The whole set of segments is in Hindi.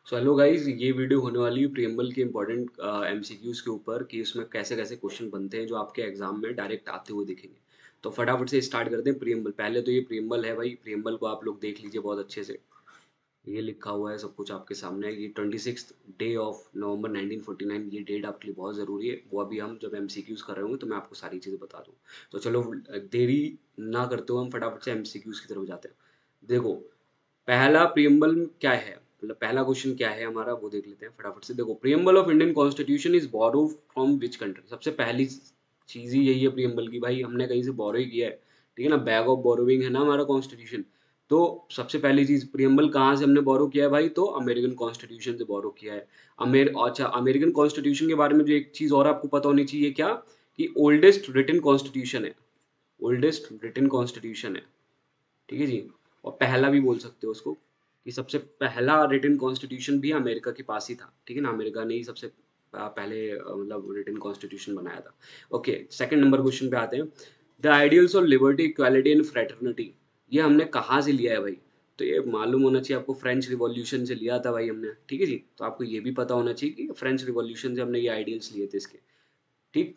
चलो गाइज, ये वीडियो होने वाली है प्रियम्बल के इंपॉर्टेंट एमसीक्यूज के ऊपर कि उसमें कैसे कैसे क्वेश्चन बनते हैं जो आपके एग्जाम में डायरेक्ट आते हुए दिखेंगे। तो फटाफट से स्टार्ट करते हैं। प्रियम्बल, पहले तो ये प्रियम्बल है भाई, प्रियम्बल को आप लोग देख लीजिए बहुत अच्छे से। ये लिखा हुआ है, सब कुछ आपके सामने है। ये 26 डे ऑफ नवंबर 1949, ये डेट आपके लिए बहुत ज़रूरी है। वो अभी हम जब एमसीक्यूज कर रहे होंगे तो मैं आपको सारी चीज़ें बता दूँ। तो चलो देरी ना करते हुए हम फटाफट से एमसीक्यूज की तरफ जाते हैं। देखो, पहला प्रियम्बल क्या है, मतलब पहला क्वेश्चन क्या है हमारा, वो देख लेते हैं फटाफट से। देखो, preamble of Indian constitution is borrow from which country. सबसे पहली चीज ही यही है प्रियम्बल की, भाई हमने कहीं से बोरो ही किया है। ठीक है ना, बैग ऑफ बोरोविंग है ना हमारा कॉन्स्टिट्यूशन। तो सबसे पहली चीज, प्रियम्बल कहाँ से हमने बोरो किया है भाई, तो अमेरिकन कॉन्स्टिट्यूशन से बोरो किया है। अच्छा, अमेरिकन कॉन्स्टिट्यूशन के बारे में जो एक चीज और आपको पता होनी चाहिए, क्या कि ओल्डेस्ट रिटन कॉन्स्टिट्यूशन है। ओल्डेस्ट रिटन कॉन्स्टिट्यूशन है, ठीक है जी। और पहला भी बोल सकते हो उसको, कि सबसे पहला रिटन कॉन्स्टिट्यूशन भी अमेरिका के पास ही था। ठीक है ना, अमेरिका ने ही सबसे पहले मतलब रिटन कॉन्स्टिट्यूशन बनाया था। ओके, सेकंड नंबर क्वेश्चन पे आते हैं। The ideals of liberty, equality and fraternity, ये हमने कहाँ से लिया है भाई? तो ये मालूम होना चाहिए आपको, फ्रेंच रिवॉल्यूशन से लिया था भाई हमने। ठीक है जी, तो आपको ये भी पता होना चाहिए कि फ्रेंच रिवॉल्यूशन से हमने ये आइडियल्स लिए थे इसके। ठीक,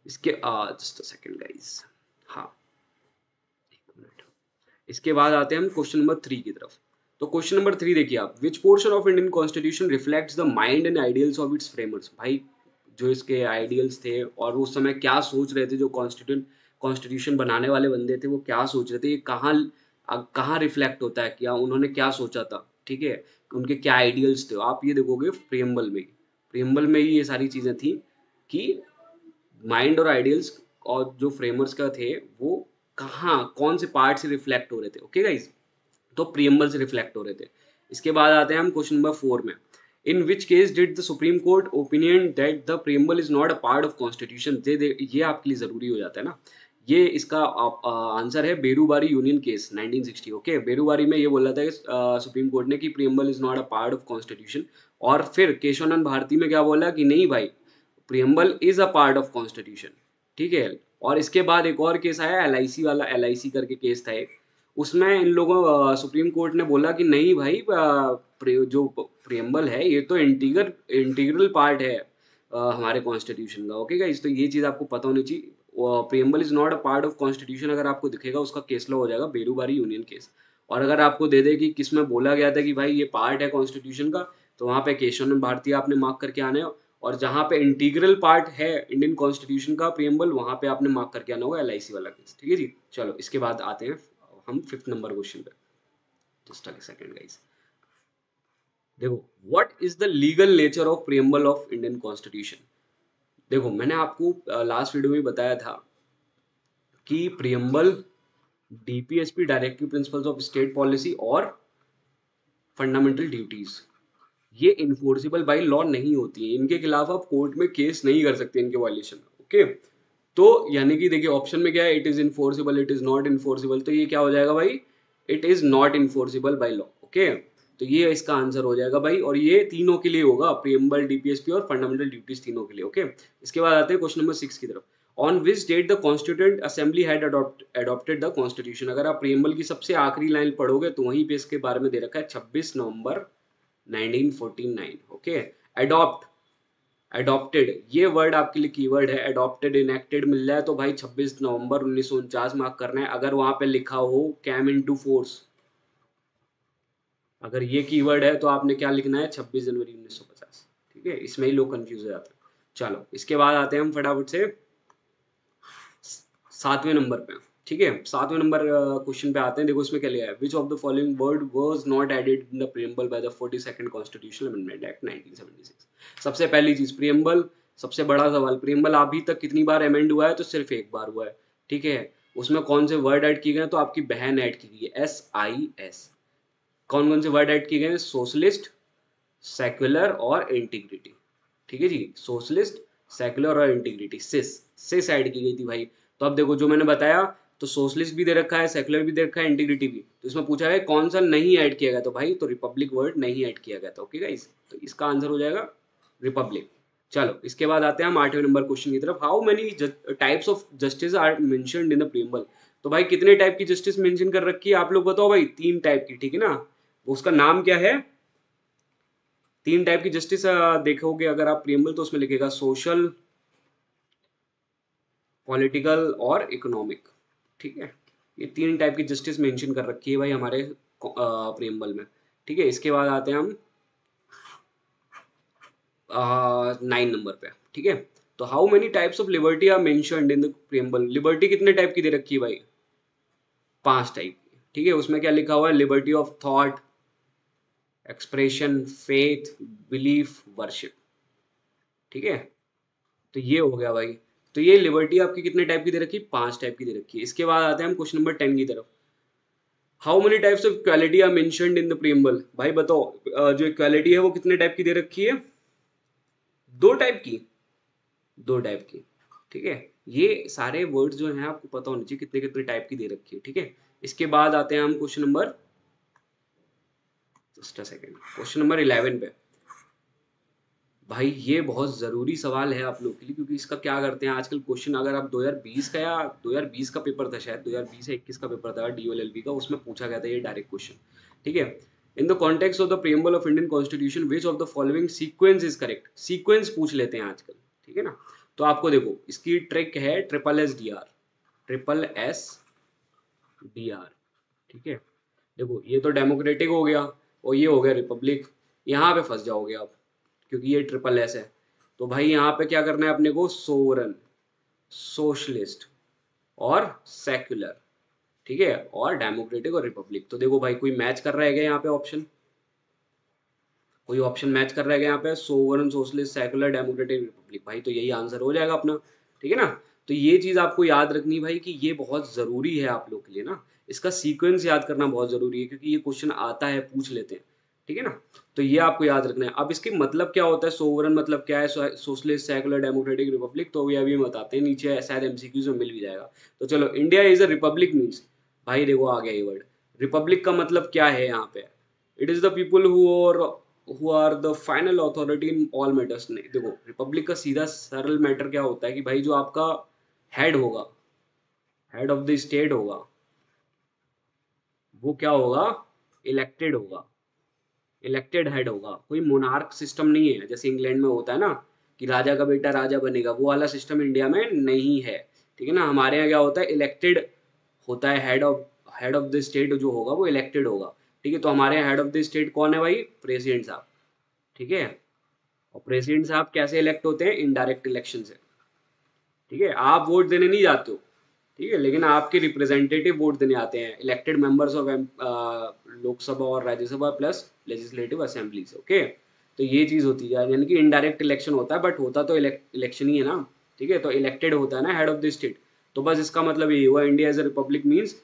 इसके जस्ट अ सेकंड गाइस। हाँ, एक मिनट। इसके बाद आते हैं हम क्वेश्चन नंबर 3 की तरफ। तो क्वेश्चन नंबर 3 देखिए आप, which portion of Indian constitution reflects the mind and ideals of its framers. भाई, जो इसके आइडियल्स थे और उस समय क्या सोच रहे थे, जो कॉन्स्टिट्यूशन बनाने वाले बंदे थे वो क्या सोच रहे थे, ये कहाँ रिफ्लेक्ट होता है, क्या उन्होंने क्या सोचा था। ठीक है, उनके क्या आइडियल्स थे, आप ये देखोगे प्रियम्बल में। प्रियम्बल में ही ये सारी चीजें थी कि माइंड और आइडियल्स और जो फ्रेमर्स का थे वो कहाँ कौन से पार्ट से रिफ्लेक्ट हो रहे थे। ओके गाइज, तो प्रियम्बल से रिफ्लेक्ट हो रहे थे। इसके बाद आते हैं हम क्वेश्चन नंबर 4 में। In which case did the Supreme Court opinion that the preamble is not a part of constitution. ये आपके लिए जरूरी हो जाता है ना। ये इसका आंसर है Berubari union case 1960। Okay, Berubari में ये बोला था कि सुप्रीम कोर्ट ने कि preamble is not a part of constitution. और फिर केशवानंद भारती में क्या बोला कि नहीं भाई, preamble is a part of constitution. ठीक है। और इसके बाद एक और केस आया, एलआईसी वाला, एलआईसी करके केस था एक। उसमें इन लोगों सुप्रीम कोर्ट ने बोला कि नहीं भाई, जो प्रियम्बल है ये तो इंटीग्रल पार्ट है हमारे कॉन्स्टिट्यूशन का। ओके गाइस, तो ये चीज़ आपको पता होनी चाहिए। Preamble is not a part of constitution अगर आपको दिखेगा, उसका केस लॉ हो जाएगा बेरूबारी यूनियन केस। और अगर आपको दे दे कि किसमें बोला गया था कि भाई ये पार्ट है कॉन्स्टिट्यूशन का, तो वहाँ पे केशवानंद भारती आपने मार्क करके आना है। और जहाँ पे इंटीग्रल पार्ट है इंडियन कॉन्स्टिट्यूशन का प्रियम्बल, वहाँ पे आपने मार्क करके आना होगा एलआईसी वाला केस। ठीक है जी, चलो इसके बाद आते हैं हम 5th नंबर क्वेश्चन पे। Just a second guys. देखो, what is the legal nature of preamble of Indian constitution. देखो, मैंने आपको लास्ट वीडियो में बताया था कि preamble, DPSP, directive principles of state policy और फंडामेंटल ड्यूटीज, ये इन्फोर्सिबल बाई लॉ नहीं होती है। इनके खिलाफ आप कोर्ट में केस नहीं कर सकते इनके वायलेशन में। ओके, तो यानी कि देखिए ऑप्शन में क्या है, it is enforceable, it is not enforceable. तो ये क्या हो जाएगा भाई, it is not enforceable by law. Okay, तो ये इसका आंसर हो जाएगा भाई। और ये तीनों के लिए होगा, प्रियम्बल, डीपीएसपी और फंडामेंटल ड्यूटीज, तीनों के लिए। ओके, इसके बाद आते हैं क्वेश्चन नंबर 6 की तरफ। On which date the constituent assembly had adopted the constitution. अगर आप प्रियम्बल की सबसे आखिरी लाइन पढ़ोगे तो वहीं पे इसके बारे में दे रखा है 26 नवंबर 1949। ओके, अडॉप्ट, अडॉप्टेड, ये वर्ड आपके लिए कीवर्ड है। अडॉप्टेड, इनेक्टेड मिल जाए तो भाई 26 नवंबर 1949 मार्क करना है। अगर वहां पे लिखा हो कैम इनटू फोर्स, अगर ये कीवर्ड है तो आपने क्या लिखना है, 26 जनवरी 1950। ठीक है, इसमें ही लोग कंफ्यूज हो जाते हैं। चलो इसके बाद आते हैं हम फटाफट से 7वें नंबर पे। ठीक है, 7वें नंबर क्वेश्चन पे आते हैं। देखो इसमें क्या लिया है, which of the following word was not added in the preamble by the 42nd constitutional amendment act 1976। सबसे पहली चीज, प्रियम्बल, सबसे बड़ा सवाल, प्रियम्बल अभी तक कितनी बार अमेंड हुआ है, तो सिर्फ एक बार हुआ है। ठीक है, उसमें कौन से वर्ड ऐड किए गए, तो आपकी बहन ऐड की गई है, SIS। कौन कौन से वर्ड ऐड किए गए हैं, सोशलिस्ट, सेक्युलर और इंटीग्रिटी। ठीक है जी, सोशलिस्ट, सेक्युलर और इंटीग्रिटी, सिस ऐड की गई थी भाई। तो अब देखो जो मैंने बताया, तो सोशलिस्ट भी दे रखा है, सेक्युलर भी दे रखा है, इंटीग्रिटी भी। तो इसमें पूछा है कौन सा नहीं ऐड किया गया, तो भाई तो रिपब्लिक वर्ड नहीं ऐड किया गया था। ओके गाइस, तो इसका आंसर हो जाएगा रिपब्लिक। चलो इसके बाद आते हैं हम 8वें नंबर क्वेश्चन की तरफ। How many types of justice are mentioned in the preamble. तो भाई कितने टाइप की जस्टिस मेंशन कर रखी है, आप लोग बताओ भाई। 3 टाइप की, ठीक है ना। उसका नाम क्या है, 3 टाइप की जस्टिस देखोगे अगर आप प्रियम्बल, तो उसमें लिखेगा सोशल, पॉलिटिकल और इकोनॉमिक। ठीक है, ये 3 टाइप की जस्टिस मेंशन कर रखी है भाई हमारे प्रियम्बल में। ठीक है, इसके बाद आते हैं हम 9 नंबर पे। ठीक है, तो how many types of liberty are mentioned in the preamble. Liberty कितने टाइप की दे रखी है भाई? 5 टाइप की। ठीक है, उसमें क्या लिखा हुआ है? Liberty of thought, expression, faith, belief, worship. ठीक है, तो ये हो गया भाई। तो ये लिबर्टी आपकी कितने टाइप की दे रखी है? 5 टाइप की दे रखी है। इसके बाद आते हैं हम क्वेश्चन नंबर 10 की तरफ। How many types of equality are mentioned in the preamble. भाई बताओ, जो इक्वालिटी है वो कितने टाइप की दे रखी है? 2 टाइप की, 2 टाइप की। ठीक है, ये सारे वर्ड्स जो हैं आपको पता होने चाहिए कितने कितने टाइप की दे रखी है। ठीक है, इसके बाद आते हैं हम question number, just a second, question number 11 पे। भाई ये बहुत ज़रूरी सवाल है आप लोग के लिए, क्योंकि इसका क्या करते हैं आजकल क्वेश्चन, अगर आप 2020 का, या 2020 का पेपर था शायद, 2020 या 21 का पेपर था डीओएलएलबी का, उसमें पूछा गया था ये डायरेक्ट क्वेश्चन। ठीक है, in the context of the preamble of Indian constitution which of the following sequence is correct. Sequence पूछ लेते हैं आजकल। ठीक है ना, तो आपको देखो इसकी ट्रिक है SSSDR, SSSDR। ठीक है, देखो ये तो डेमोक्रेटिक हो गया और ये हो गया रिपब्लिक। यहाँ पे फंस जाओगे आप, क्योंकि ये SSS है। तो भाई यहाँ पे क्या करना है अपने को? सोवरन, सोशलिस्ट और सेक्युलर। ठीक है, और डेमोक्रेटिक और रिपब्लिक। तो देखो भाई कोई मैच कर रहा है क्या यहाँ पे ऑप्शन? कोई ऑप्शन मैच कर रहा है क्या यहाँ पे? Sovereign, socialist, secular, democratic, Republic. भाई तो यही आंसर हो जाएगा अपना। ठीक है ना, तो ये चीज आपको याद रखनी भाई कि ये बहुत जरूरी है आप लोग के लिए ना। इसका सीक्वेंस याद करना बहुत जरूरी है, क्योंकि ये क्वेश्चन आता है, पूछ लेते हैं। ठीक है ना, तो ये आपको याद रखना है। अब इसके मतलब क्या होता है? सोवरन मतलब क्या है? Socialist, secular, democratic, Republic. तो ये अभी हम बताते हैं, नीचे शायद एमसीक्यूज में मिल भी जाएगा। तो चलो, India is a republic means, भाई देखो आ गया ये वर्ड। रिपब्लिक का मतलब क्या है यहाँ पे? It is the people who are the final authority in all matters. नहीं, देखो रिपब्लिक का सीधा सरल मैटर क्या होता है कि भाई जो आपका हेड होगा, हेड ऑफ द स्टेट होगा, वो क्या होगा? इलेक्टेड होगा, इलेक्टेड हेड होगा। कोई मोनार्क सिस्टम नहीं है जैसे इंग्लैंड में होता है ना, कि राजा का बेटा राजा बनेगा। वो वाला सिस्टम इंडिया में नहीं है। ठीक है ना, हमारे यहाँ क्या होता है? इलेक्टेड होता है हेड ऑफ द स्टेट जो होगा वो इलेक्टेड होगा। ठीक है, तो हमारे यहाँ हेड ऑफ द स्टेट कौन है भाई? प्रेसिडेंट साहब। ठीक है, और प्रेसिडेंट साहब कैसे इलेक्ट होते हैं? इनडायरेक्ट इलेक्शन से। ठीक है, आप वोट देने नहीं जाते हो। ठीक है, लेकिन आपके रिप्रेजेंटेटिव वोट देने आते हैं, इलेक्टेड मेंबर्स ऑफ लोकसभा और Rajya Sabha plus legislative assemblies. Okay, तो ये चीज होती है, यानी कि इनडायरेक्ट इलेक्शन होता है, बट होता तो इलेक्शन ही है ना। ठीक है, तो इलेक्टेड होता है ना हेड ऑफ द स्टेट। तो बस इसका मतलब यही हुआ, India as a republic means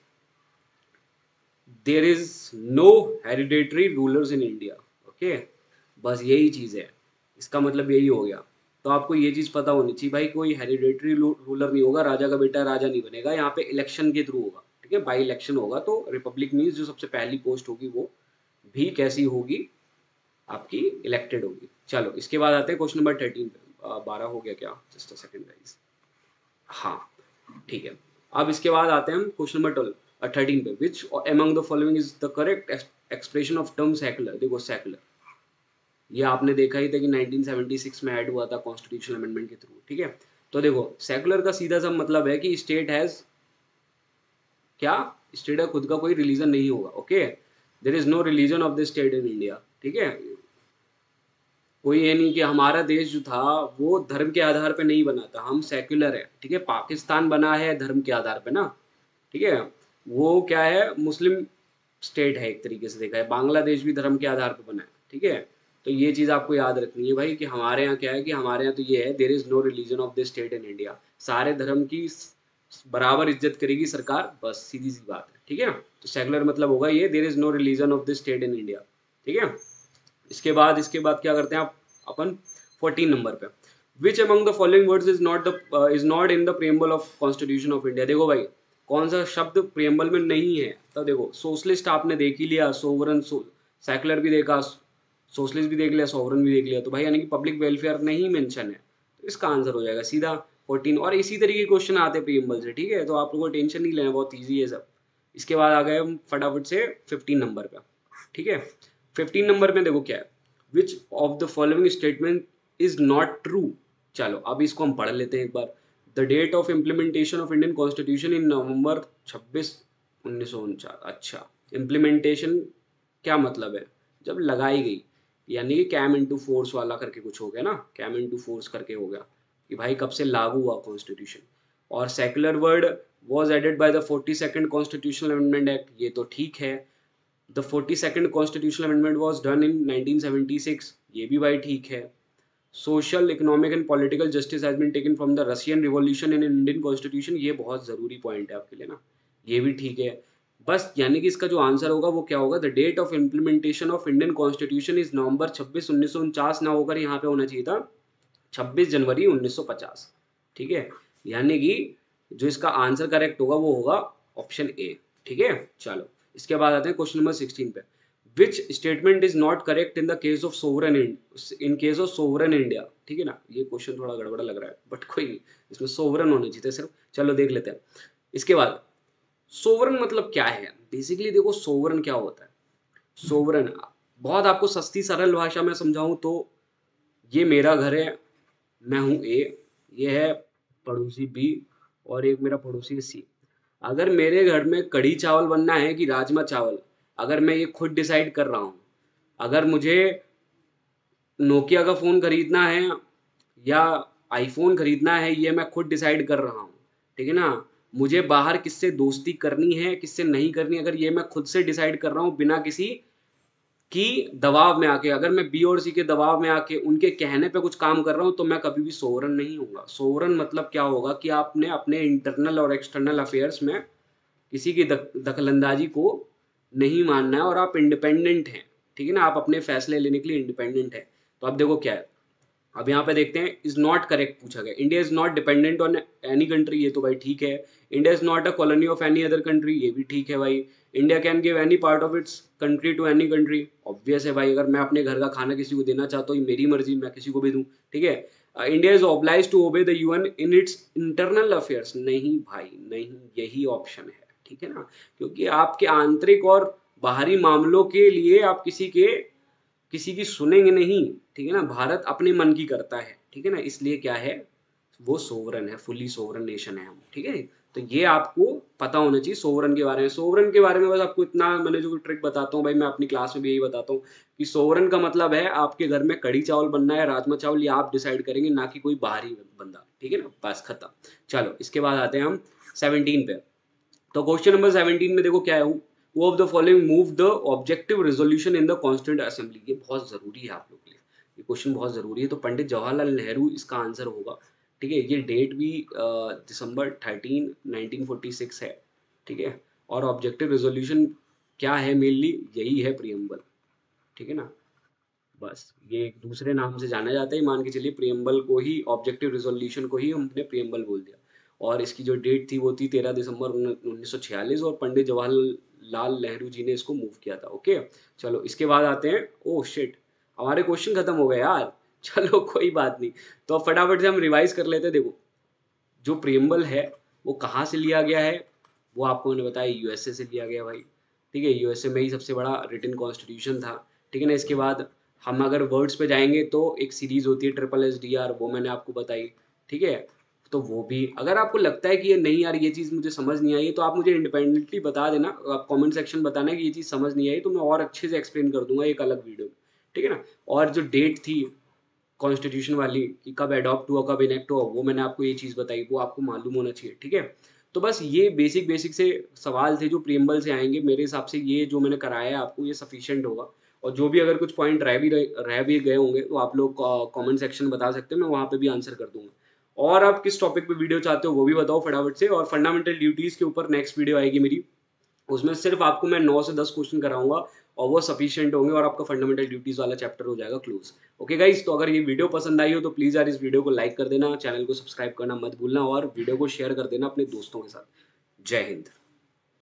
there is no hereditary rulers in India. Okay, बस यही चीज है, इसका मतलब यही हो गया। तो आपको ये चीज पता होनी चाहिए भाई, कोई हेरिडेटरी रूलर नहीं होगा, राजा का बेटा राजा नहीं बनेगा, यहाँ पे इलेक्शन के थ्रू होगा। ठीक है, बाई इलेक्शन होगा। तो रिपब्लिक मीन्स जो सबसे पहली पोस्ट होगी वो भी कैसी होगी? आपकी इलेक्टेड होगी। चलो, इसके बाद आते हैं क्वेश्चन नंबर 13 पे। 12 हो गया क्या? Just a second guys. हाँ, ठीक है, अब इसके बाद आते हैं हम क्वेश्चन नंबर 13 पे। Which among the following is the correct expression of term secular. देखो सेकुलर, ये आपने देखा ही था कि 1976 में ऐड हुआ था कॉन्स्टिट्यूशनल अमेंडमेंट के थ्रू। ठीक है, तो देखो सेकुलर का सीधा सा मतलब है कि स्टेट हैज क्या? स्टेट का खुद का कोई रिलीजन नहीं होगा। Okay, there is no religion of the state in India. ठीक है, कोई ये नहीं कि हमारा देश जो था वो धर्म के आधार पे नहीं बना था, हम सेक्युलर है। ठीक है, पाकिस्तान बना है धर्म के आधार पे ना। ठीक है, वो क्या है? मुस्लिम स्टेट है एक तरीके से देखा है। बांग्लादेश भी धर्म के आधार पे बना है। ठीक है, तो ये चीज आपको याद रखनी है भाई, कि हमारे यहाँ क्या है, कि हमारे यहाँ तो ये है, there is no religion of the state in India. सारे धर्म की बराबर इज्जत करेगी सरकार, बस सीधी सी बात है। ठीक है ना, तो सेकुलर मतलब होगा ये, there is no religion of the state in India. ठीक है, इसके बाद क्या करते हैं आप अपन 14 नंबर पे। Which among the following words is not in the preamble of constitution of India. देखो भाई कौन सा शब्द प्रियम्बल में नहीं है? तो देखो सोशलिस्ट आपने देख ही लिया, सोवरन, सेकुलर भी देखा, सोशलिस्ट भी देख लिया, सोवरन भी देख लिया। तो भाई यानी कि पब्लिक वेलफेयर नहीं मेंशन है, तो इसका आंसर हो जाएगा सीधा 14। और इसी तरीके के क्वेश्चन आते हैं प्रियम्बल से। ठीक है, तो आप लोगों को टेंशन नहीं लेना, बहुत ईजी है सब। इसके बाद आ गए हम फटाफट से 15 नंबर पे। ठीक है, 15 नंबर में देखो क्या है। Which of the following statement is not true. चलो अब इसको हम पढ़ लेते हैं एक बार। The date of implementation of Indian constitution in November 26, 1949। अच्छा, इम्प्लीमेंटेशन क्या मतलब है? जब लगाई गई, यानी कि कैम इनटू फोर्स वाला करके कुछ हो गया ना, कैम इनटू फोर्स करके हो गया कि भाई कब से लागू हुआ कॉन्स्टिट्यूशन। और secular word was added by the 42nd constitutional amendment act, ये तो ठीक है। The 42nd constitutional amendment was done in 1976, ये भी भाई ठीक है। Social economic and political justice has been taken from the Russian revolution in Indian constitution, ये बहुत जरूरी पॉइंट है आपके लिए ना, ये भी ठीक है। बस यानी कि इसका जो आंसर होगा वो क्या होगा, the date of implementation of Indian constitution is November 26, 1949 ना होकर यहाँ पे होना चाहिए था 26 जनवरी 1950। ठीक है, यानी कि जो इसका आंसर करेक्ट होगा वो होगा ऑप्शन ए। ठीक है, चलो इसके बाद आते हैं क्वेश्चन नंबर 16 पे। Which statement is not correct in the case of sovereign in case of sovereign India. ठीक है ना, ये क्वेश्चन थोड़ा गड़बड़ा लग रहा है बट कोई नहीं, इसमें सोवरन होने चाहिए सिर्फ। चलो देख लेते हैं। इसके बाद सोवरन मतलब क्या है? बेसिकली देखो सोवरन क्या होता है। सोवरन बहुत आपको सस्ती सरल भाषा में समझाऊं तो ये मेरा घर है, मैं हूं ए, ये है पड़ोसी बी, और एक मेरा पड़ोसी है सी। अगर मेरे घर में कढ़ी चावल बनना है कि राजमा चावल, अगर मैं ये खुद डिसाइड कर रहा हूँ, अगर मुझे नोकिया का फ़ोन खरीदना है या आईफोन खरीदना है, ये मैं खुद डिसाइड कर रहा हूँ। ठीक है ना, मुझे बाहर किससे दोस्ती करनी है किससे नहीं करनी, अगर ये मैं खुद से डिसाइड कर रहा हूँ बिना किसी कि दबाव में आके, अगर मैं बी और सी के दबाव में आके उनके कहने पे कुछ काम कर रहा हूँ तो मैं कभी भी सोवरन नहीं होऊंगा। सोवरन मतलब क्या होगा कि आपने अपने इंटरनल और एक्सटर्नल अफेयर्स में किसी की दखलंदाजी को नहीं मानना है और आप इंडिपेंडेंट हैं। ठीक है ना, आप अपने फैसले लेने के लिए इंडिपेंडेंट है। तो अब देखो क्या है, अब यहाँ पे देखते हैं इज नॉट करेक्ट पूछा गया। India is not dependent on any country, ये तो भाई ठीक है। India is not a colony of any other country, ये भी ठीक है भाई। India can give any part of its country to any country, obvious है भाई। अगर मैं अपने घर का खाना किसी को देना चाहता हूँ, मेरी मर्जी, मैं किसी को भी दूँ। ठीक है। India is oblige to obey the UN in its internal affairs, नहीं भाई नहीं, यही ऑप्शन है। ठीक है ना, क्योंकि आपके आंतरिक और बाहरी मामलों के लिए आप किसी की सुनेंगे नहीं। ठीक है ना, भारत अपने मन की करता है। ठीक है ना, इसलिए क्या है, वो सोवरन है, फुली सोवरन नेशन है हम। ठीक है, तो ये आपको पता होना चाहिए सोवरन के बारे में। सोवरन के बारे में बस आपको इतना मैंने जो ट्रिक बताता हूँ भाई, मैं अपनी क्लास में भी यही बताता हूँ कि सोवरन का मतलब है आपके घर में कढ़ी चावल बनना है राजमा चावल, ये आप डिसाइड करेंगे, ना कि कोई बाहरी बंदा। ठीक है ना, बस खत्म। चलो इसके बाद आते हैं हम 17 पे। तो क्वेश्चन नंबर 17 में देखो क्या है, वो of the following move the objective resolution in the constituent assembly. ये बहुत जरूरी है आप लोग के लिए, ये क्वेश्चन बहुत जरूरी है। तो पंडित जवाहरलाल नेहरू इसका आंसर होगा। ठीक है, ये डेट भी December 13, 1946 है। ठीक है, और ऑब्जेक्टिव रेजोल्यूशन क्या है, मेनली यही है प्रियम्बल। ठीक है ना, बस ये एक दूसरे नाम से जाना जाता है, मान के चलिए प्रियम्बल को ही, ऑब्जेक्टिव रिजोल्यूशन को ही हमने प्रियम्बल बोल दिया। और इसकी जो डेट थी वो थी 13 दिसंबर 1946, और पंडित जवाहरलाल नेहरू जी ने इसको मूव किया था। ओके, चलो इसके बाद आते हैं, ओह शिट, हमारे क्वेश्चन खत्म हो गए यार। चलो कोई बात नहीं, तो अब फटाफट से हम रिवाइज कर लेते हैं। देखो जो प्रियम्बल है वो कहाँ से लिया गया है, वो आपको मैंने बताया यूएसए से लिया गया भाई। ठीक है, यूएसए में ही सबसे बड़ा रिटन कॉन्स्टिट्यूशन था। ठीक है ना, इसके बाद हम अगर वर्ड्स पे जाएंगे तो एक सीरीज होती है SSSDR, वो मैंने आपको बताई। ठीक है, तो वो भी अगर आपको लगता है कि ये नहीं यार ये चीज़ मुझे समझ नहीं आई, तो आप मुझे इंडिपेंडेंटली बता देना, आप कमेंट सेक्शन बताना कि ये चीज़ समझ नहीं आई, तो मैं और अच्छे से एक्सप्लेन कर दूंगा एक अलग वीडियो में। ठीक है ना, और जो डेट थी कॉन्स्टिट्यूशन वाली कि कब अडॉप्ट हुआ कब इनेक्ट हुआ, वो मैंने आपको ये चीज़ बताई, वो आपको मालूम होना चाहिए। ठीक है, तो बस ये बेसिक बेसिक से सवाल थे जो प्रियम्बल से आएंगे। मेरे हिसाब से ये जो मैंने कराया है आपको ये सफिशिएंट होगा। और जो भी अगर कुछ पॉइंट रह भी गए होंगे तो आप लोग कमेंट सेक्शन में बता सकते हैं, मैं वहाँ पे भी आंसर कर दूंगा। और आप किस टॉपिक पे वीडियो चाहते हो वो भी बताओ फटाफट से। और फंडामेंटल ड्यूटीज़ के ऊपर नेक्स्ट वीडियो आएगी मेरी, उसमें सिर्फ आपको मैं 9 से 10 क्वेश्चन कराऊंगा और वो सफिशिएंट होंगे और आपका फंडामेंटल ड्यूटीज वाला चैप्टर हो जाएगा क्लोज। ओके गाइस, तो अगर ये वीडियो पसंद आई हो तो प्लीज़ यार इस वीडियो को लाइक कर देना, चैनल को सब्सक्राइब करना मत भूलना और वीडियो को शेयर कर देना अपने दोस्तों के साथ। जय हिंद।